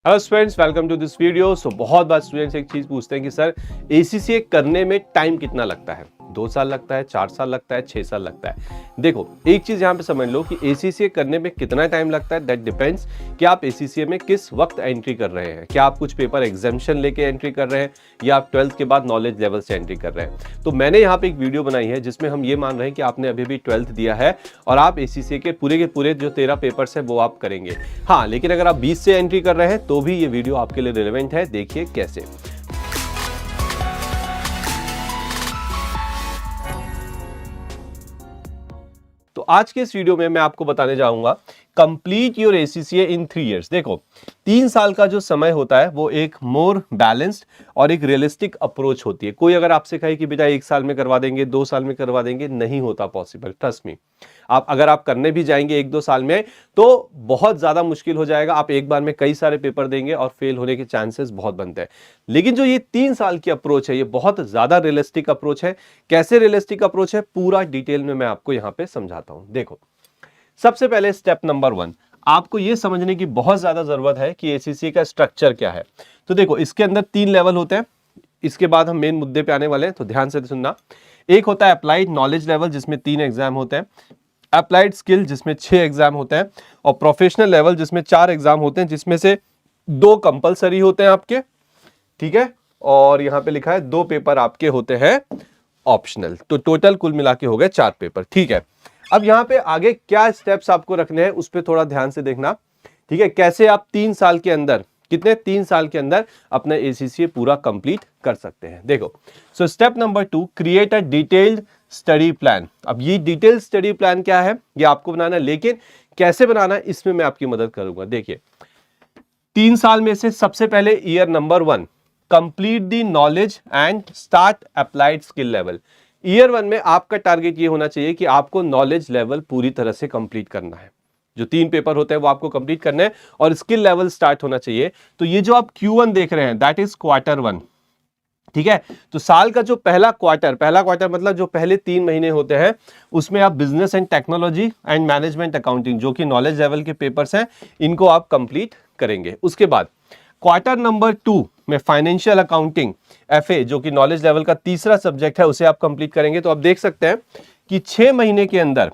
Hello students, welcome to this video. बहुत बार students एक चीज पूछते हैं कि सर एसीसीए करने में टाइम कितना लगता है? 2 साल लगता है, 4 साल लगता है, 6 साल लगता है? देखो, एक चीज यहाँ पे समझ लो कि एसीसीए करने में कितना टाइम लगता है दैट डिपेंड्स कि आप एसीसीए में किस वक्त एंट्री कर रहे हैं। क्या आप कुछ पेपर एग्जामिशन लेके एंट्री कर रहे हैं या आप 12th के बाद नॉलेज लेवल से एंट्री कर रहे हैं? तो मैंने यहाँ पे एक वीडियो बनाई है जिसमें हम ये मान रहे हैं कि आपने अभी भी 12th दिया है और आप एसीसीए के पूरे जो 13 पेपर्स है वो आप करेंगे। हाँ, लेकिन अगर आप 20 से एंट्री कर रहे हैं तो भी ये वीडियो आपके लिए रिलेवेंट है। देखिए कैसे। तो आज के इस वीडियो में मैं आपको बताने जाऊंगा complete your ACCA in 3 years. देखो, 3 साल का जो समय होता है वो एक मोर बैलेंस्ड और एक रियलिस्टिक अप्रोच होती है। कोई अगर आपसे कहे कि बेटा 1 साल में करवा देंगे, 2 साल में करवा देंगे, नहीं होता पॉसिबल। ट्रस्ट मी, अगर आप करने भी जाएंगे 1-2 साल में तो बहुत ज्यादा मुश्किल हो जाएगा। आप एक बार में कई सारे पेपर देंगे और फेल होने के चांसेस बहुत बनते हैं। लेकिन जो ये 3 साल की अप्रोच है ये बहुत ज्यादा रियलिस्टिक अप्रोच है। कैसे रियलिस्टिक अप्रोच है पूरा डिटेल में मैं आपको यहां पे समझाता हूं। देखो, सबसे पहले स्टेप नंबर 1, आपको यह समझने की बहुत ज्यादा जरूरत है कि एसीसी का स्ट्रक्चर क्या है। तो देखो, इसके अंदर 3 लेवल होते हैं। इसके बाद हम मेन मुद्दे पे आने वाले हैं, तो ध्यान से सुनना। एक होता है अप्लाइड नॉलेज लेवल जिसमें 3 एग्जाम होते हैं, अप्लाइड स्किल जिसमें 6 एग्जाम होते हैं, और प्रोफेशनल लेवल जिसमें 4 एग्जाम होते हैं, जिसमें से 2 कंपलसरी होते हैं आपके, ठीक है, और यहां पे लिखा है 2 पेपर आपके होते हैं ऑप्शनल। तो टोटल कुल मिला के हो गए 4 पेपर, ठीक है। अब यहां पे आगे क्या स्टेप्स आपको रखने हैं उस पर थोड़ा ध्यान से देखना, ठीक है। कैसे आप 3 साल के अंदर, कितने 3 साल के अंदर अपना एसीसीए पूरा कंप्लीट कर सकते हैं। देखो, so step number 2, create a detailed study plan. अब ये डिटेल्ड स्टडी प्लान क्या है, ये आपको बनाना है, लेकिन कैसे बनाना है इसमें मैं आपकी मदद करूंगा। देखिए, 3 साल में से सबसे पहले year number 1, complete the knowledge and start applied skill level. Year 1 में आपका टारगेट ये होना चाहिए कि आपको नॉलेज लेवल पूरी तरह से कंप्लीट करना है। जो 3 पेपर होते हैं वो आपको कंप्लीट करने हैं और स्किल लेवल स्टार्ट होना चाहिए। तो ये जो आप Q1 देख रहे हैं दैट इज क्वार्टर 1, ठीक है। तो साल का जो पहला क्वार्टर मतलब जो पहले 3 महीने होते हैं उसमें आप business and technology and management accounting जो कि नॉलेज लेवल के पेपर्स हैं इनको आप कंप्लीट करेंगे। उसके बाद क्वार्टर नंबर 2 में फाइनेंशियल अकाउंटिंग FA जो कि नॉलेज लेवल का तीसरा सब्जेक्ट है उसे आप कंप्लीट करेंगे। तो आप देख सकते हैं कि 6 महीने के अंदर,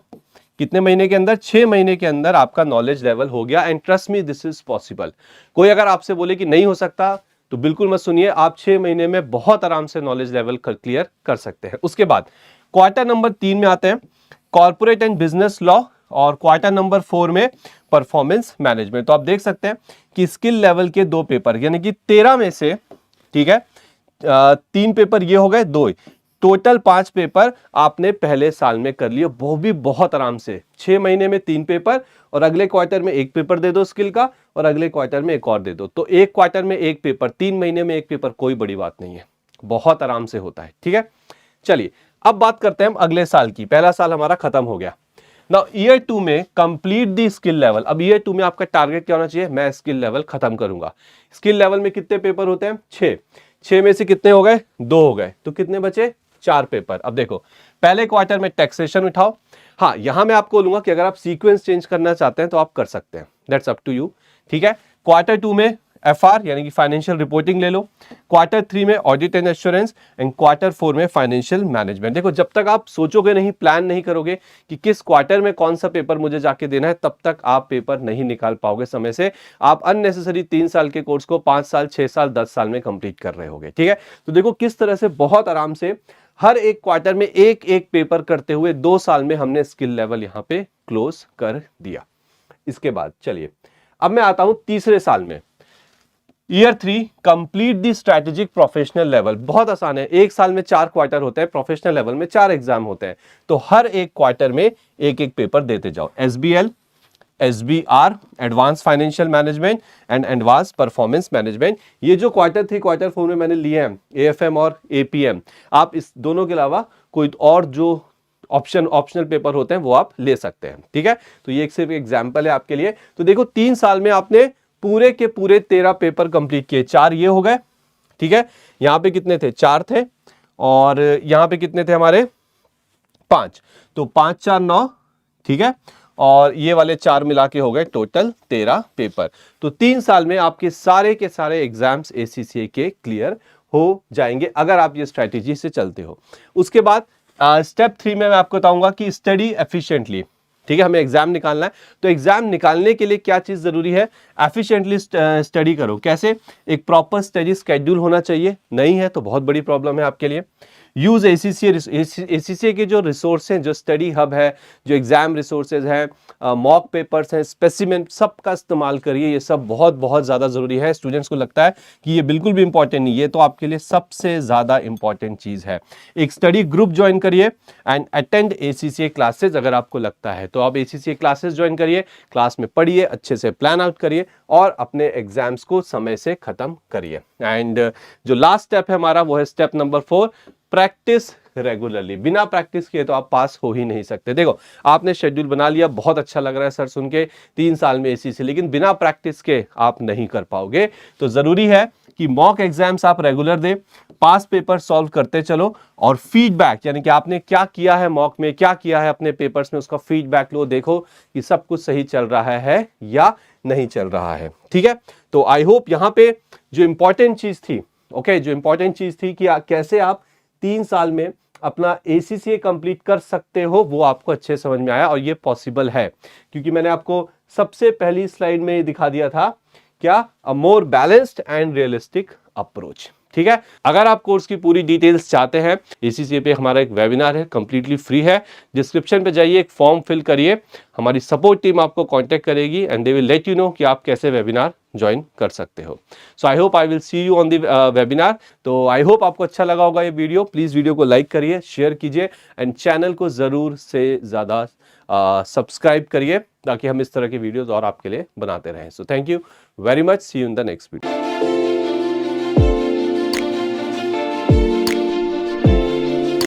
कितने महीने के अंदर, 6 महीने के अंदर आपका नॉलेज लेवल हो गया। And trust me, this is possible. कोई अगर आपसे बोले कि नहीं हो सकता तो बिल्कुल मत सुनिए, आप 6 महीने में बहुत आराम से नॉलेज लेवल क्लियर कर सकते हैं। उसके बाद क्वार्टर नंबर 3 में आते हैं कॉर्पोरेट एंड बिजनेस लॉ, और क्वार्टर नंबर 4 में परफॉर्मेंस मैनेजमेंट। तो आप देख सकते हैं कि स्किल लेवल के 2 पेपर, यानी कि 13 में से, ठीक है, 3 पेपर ये हो गए, 2, टोटल 5 पेपर आपने पहले साल में कर लिए, वो भी बहुत आराम से। 6 महीने में 3 पेपर और अगले क्वार्टर में 1 पेपर दे दो स्किल का और अगले क्वार्टर में 1 और दे दो। तो 1 क्वार्टर में 1 पेपर, 3 महीने में 1 पेपर, कोई बड़ी बात नहीं है, बहुत आराम से होता है, ठीक है। चलिए अब बात करते हैं हम अगले साल की। पहला साल हमारा खत्म हो गया। नाउ ईयर 2 में कंप्लीट द स्किल लेवल। अब ईयर 2 में आपका टारगेट क्या होना चाहिए? मैं स्किल लेवल खत्म करूंगा। स्किल लेवल में कितने पेपर होते हैं? 6 में से कितने हो गए? 2 हो गए, तो कितने बचे? 4 पेपर। अब देखो, पहले क्वार्टर में टैक्सेशन उठाओ। हाँ, यहां मैं आपको बोलूंगा कि अगर आप सीक्वेंस चेंज करना चाहते हैं तो आप कर सकते हैं, दैट्स अप टू यू, ठीक है। क्वार्टर 2 में FR यानी कि फाइनेंशियल रिपोर्टिंग ले लो, क्वार्टर 3 में audit and assurance, and quarter 4 में फाइनेंशियल मैनेजमेंट। देखो, जब तक आप सोचोगे नहीं, प्लान नहीं करोगे कि किस क्वार्टर में कौन सा पेपर मुझे जाके देना है, तब तक आप पेपर नहीं निकाल पाओगे समय से। आप अननेसेसरी 3 साल के कोर्स को 5 साल, 6 साल, 10 साल में कंप्लीट कर रहे होगे, ठीक है। तो देखो किस तरह से बहुत आराम से हर एक क्वार्टर में एक एक पेपर करते हुए 2 साल में हमने स्किल लेवल यहां पे क्लोज कर दिया। इसके बाद चलिए अब मैं आता हूं तीसरे साल में, year 3, complete the strategic professional level. बहुत आसान है, एक साल में 4 क्वार्टर होते हैं, प्रोफेशनल लेवल में 4 एग्जाम होते हैं। तो हर एक क्वार्टर में एक एक पेपर देते जाओ। SBL, SBR advance financial management and advance performance management. ये जो क्वार्टर 3 क्वार्टर 4 में मैंने लिए हैं, AFM और APM, आप इस दोनों के अलावा कोई और जो ऑप्शनल पेपर होते हैं वो आप ले सकते हैं, ठीक है। तो ये एक सिर्फ एग्जाम्पल है आपके लिए। तो देखो 3 साल में आपने पूरे के पूरे 13 पेपर कंप्लीट किए। 4 ये हो गए, ठीक है। यहां पे कितने थे? 4 थे, और यहां पे कितने थे हमारे? 5। तो 5 4 9, ठीक है। और ये वाले 4 मिला के हो गए टोटल 13 पेपर। तो 3 साल में आपके सारे के सारे एग्जाम्स ACCA के क्लियर हो जाएंगे अगर आप ये स्ट्रैटेजी से चलते हो। उसके बाद स्टेप 3 में मैं आपको बताऊंगा कि स्टडी एफिशिएंटली। ठीक है, हमें एग्जाम निकालना है, तो एग्जाम निकालने के लिए क्या चीज जरूरी है? एफिशिएंटली स्टडी करो। कैसे? एक प्रॉपर स्टडी स्केड्यूल होना चाहिए, नहीं है तो बहुत बड़ी प्रॉब्लम है आपके लिए। यूज ACCA के जो रिसोर्स हैं, जो स्टडी हब है, जो एग्जाम रिसोर्सेज हैं, मॉक पेपर्स हैं, स्पेसिमेन, सबका इस्तेमाल करिए। ये सब बहुत बहुत ज़्यादा ज़रूरी है। स्टूडेंट्स को लगता है कि ये बिल्कुल भी इंपॉर्टेंट नहीं, ये तो आपके लिए सबसे ज़्यादा इंपॉर्टेंट चीज़ है। एक स्टडी ग्रुप ज्वाइन करिए एंड अटेंड ACCA क्लासेज। अगर आपको लगता है तो आप ACCA क्लासेज ज्वाइन करिए, क्लास में पढ़िए, अच्छे से प्लान आउट करिए और अपने एग्जाम्स को समय से ख़त्म करिए। एंड जो लास्ट स्टेप है हमारा, वो है स्टेप नंबर 4, प्रैक्टिस रेगुलरली। बिना प्रैक्टिस किए तो आप पास हो ही नहीं सकते। देखो, आपने शेड्यूल बना लिया, बहुत अच्छा लग रहा है सर सुन के, 3 साल में ACCA, लेकिन बिना प्रैक्टिस के आप नहीं कर पाओगे। तो जरूरी है कि मॉक एग्जाम्स आप रेगुलर दें, पास पेपर सॉल्व करते चलो और फीडबैक, यानी कि आपने क्या किया है मॉक में, क्या किया है अपने पेपर्स में, उसका फीडबैक लो, देखो कि सब कुछ सही चल रहा है या नहीं चल रहा है। ठीक है, तो आई होप यहां पे जो इंपॉर्टेंट चीज थी, जो इंपॉर्टेंट चीज थी कि कैसे आप 3 साल में अपना ACCA कंप्लीट कर सकते हो, वो आपको अच्छे समझ में आया और ये पॉसिबल है, क्योंकि मैंने आपको सबसे पहली स्लाइड में दिखा दिया था क्या, a more balanced and realistic approach. ठीक है, अगर आप कोर्स की पूरी डिटेल्स चाहते हैं, ACCA पे हमारा एक वेबिनार है, कंप्लीटली फ्री है। डिस्क्रिप्शन पे जाइए, एक फॉर्म फिल करिए, हमारी सपोर्ट टीम आपको कांटेक्ट करेगी and they will let you know कि आप कैसे वेबिनार ज्वाइन कर सकते हो। So I hope I will see you on the webinar. तो आई होप आपको अच्छा लगा होगा ये वीडियो। प्लीज वीडियो को लाइक करिए, शेयर कीजिए एंड चैनल को जरूर से ज्यादा सब्सक्राइब करिए, ताकि हम इस तरह के वीडियोस और आपके लिए बनाते रहें। So thank you very much, see you in the next video.